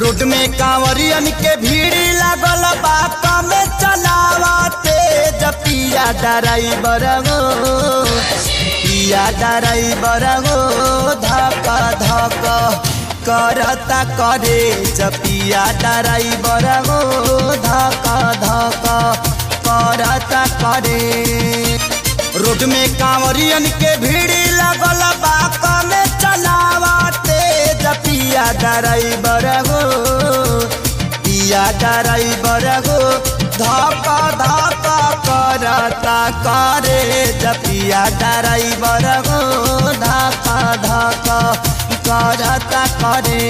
Road में कांवरियन के भीड़ लागल बात में चलावते पिया ड्राइवर गो पिया ड्राइवर गो धक धक करता करे पिया ड्राइवर गो धक धक करता करे। रोड में कांवरियन के भीड़ लागल बात में चलावते पिया ड्राइवर गो पिया ड्राइवर गो धक धक करता करे पिया ड्राइवर गो धक धक करता करे।